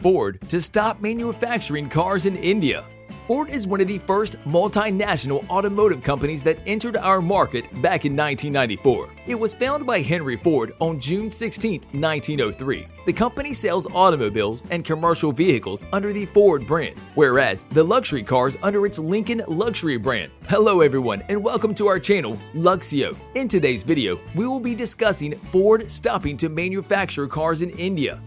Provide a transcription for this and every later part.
Ford to stop manufacturing cars in India. Ford is one of the first multinational automotive companies that entered our market back in 1994. It was founded by Henry Ford on June 16, 1903. The company sells automobiles and commercial vehicles under the Ford brand, whereas the luxury cars under its Lincoln luxury brand. Hello everyone and welcome to our channel, Luxio. In today's video, we will be discussing Ford stopping to manufacture cars in India.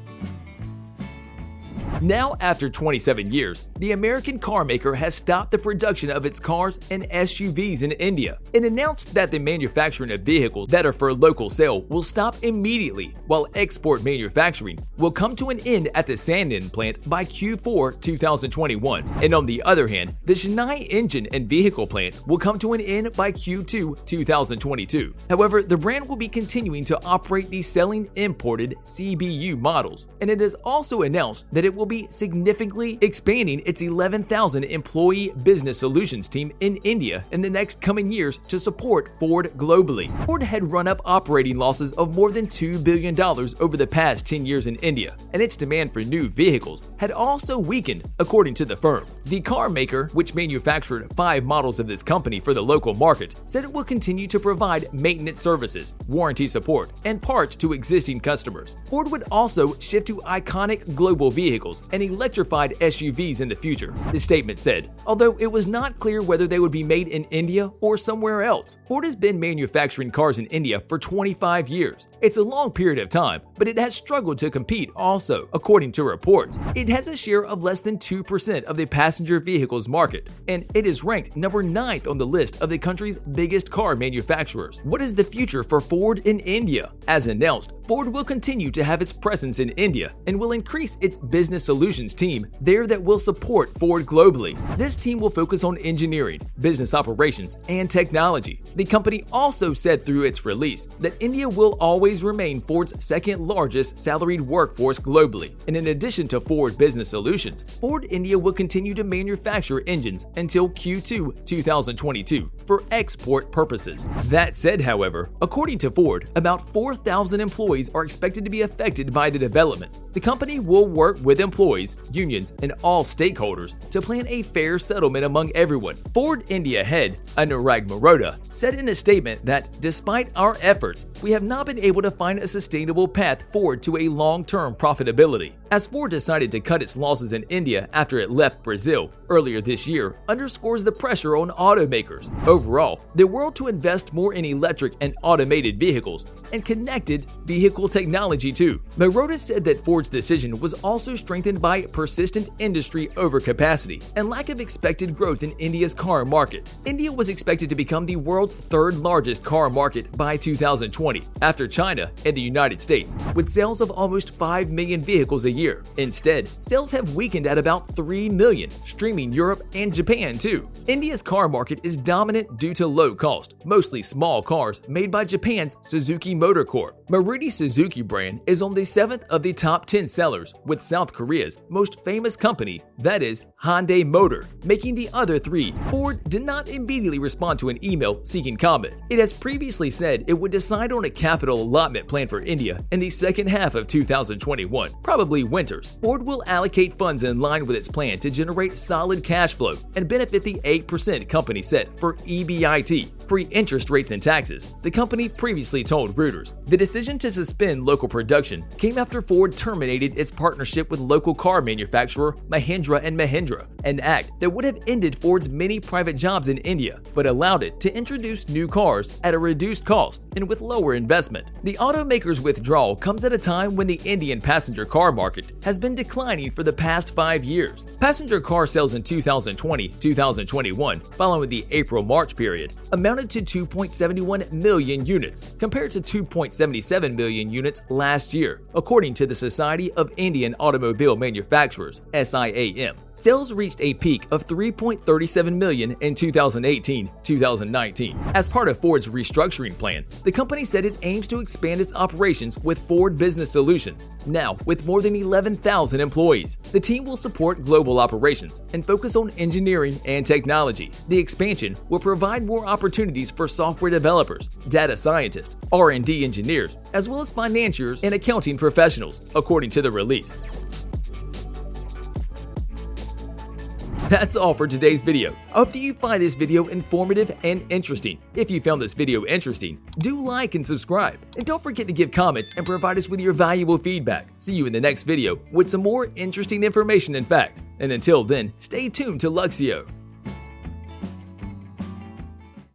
Now, after 27 years, the American car maker has stopped the production of its cars and SUVs in India. It announced that the manufacturing of vehicles that are for local sale will stop immediately, while export manufacturing will come to an end at the Sanand plant by Q4 2021. And on the other hand, the Chennai engine and vehicle plants will come to an end by Q2 2022. However, the brand will be continuing to operate the selling imported CBU models, and it has also announced that it will be significantly expanding its 11,000 employee business solutions team in India in the next coming years to support Ford globally. Ford had run up operating losses of more than $2 billion over the past 10 years in India, and its demand for new vehicles had also weakened, according to the firm. The car maker, which manufactured 5 models of this company for the local market, said it will continue to provide maintenance services, warranty support, and parts to existing customers. Ford would also shift to iconic global vehicles and electrified SUVs in the future, the statement said, although it was not clear whether they would be made in India or somewhere else. Ford has been manufacturing cars in India for 25 years. It's a long period of time, but it has struggled to compete also, according to reports. It has a share of less than 2% of the passenger vehicles market, and it is ranked number 9th on the list of the country's biggest car manufacturers. What is the future for Ford in India? As announced, Ford will continue to have its presence in India and will increase its business solutions team there that will support Ford globally. This team will focus on engineering, business operations, and technology. The company also said through its release that India will always remain Ford's second largest salaried workforce globally. And in addition to Ford Business Solutions, Ford India will continue to manufacture engines until Q2 2022 for export purposes. That said, however, according to Ford, about 4,000 employees are expected to be affected by the developments. The company will work with employees, unions, and all stakeholders to plan a fair settlement among everyone. Ford India head Anurag Maroda said in a statement that despite our efforts, we have not been able to find a sustainable path forward to a long-term profitability. As Ford decided to cut its losses in India after it left Brazil earlier this year underscores the pressure on automakers. Overall, the world to invest more in electric and automated vehicles and connected vehicle technology too. Maroda said that Ford's decision was also strengthened by persistent industry overcapacity and lack of expected growth in India's car market. India was expected to become the world's 3rd largest car market by 2020, after China and the United States, with sales of almost 5 million vehicles a year. Instead, sales have weakened at about 3 million, streaming Europe and Japan too. India's car market is dominant due to low cost, mostly small cars made by Japan's Suzuki Motor Corp. Maruti Suzuki brand is on the 7th of the top 10 sellers, with South Korea's most famous company, that is Hyundai Motor, making the other 3. Ford did not immediately respond to an email seeking comment. It has previously said it would decide on a capital allotment plan for India in the second half of 2021, probably winters. Ford will allocate funds in line with its plan to generate solid cash flow and benefit the 8% company set for EBIT, pre-interest rates and taxes, the company previously told Reuters. The decision to suspend local production came after Ford terminated its partnership with local car manufacturer Mahindra & Mahindra, an act that would have ended Ford's many private jobs in India, but allowed it to introduce new cars at a reduced cost and with lower investment. The automaker's withdrawal comes at a time when the Indian passenger car market has been declining for the past 5 years. Passenger car sales in 2020-2021, following the April-March period, amounted to 2.71 million units, compared to 2.77 million units last year, according to the Society of Indian Automobile Manufacturers (SIAM). Sales reached a peak of 3.37 million in 2018-2019. As part of Ford's restructuring plan, the company said it aims to expand its operations with Ford Business Solutions. Now, with more than 11,000 employees, the team will support global operations and focus on engineering and technology. The expansion will provide more opportunities for software developers, data scientists, R&D engineers, as well as financiers and accounting professionals, according to the release. That's all for today's video. I hope that you find this video informative and interesting. If you found this video interesting, do like and subscribe. And don't forget to give comments and provide us with your valuable feedback. See you in the next video with some more interesting information and facts. And until then, stay tuned to Luxio.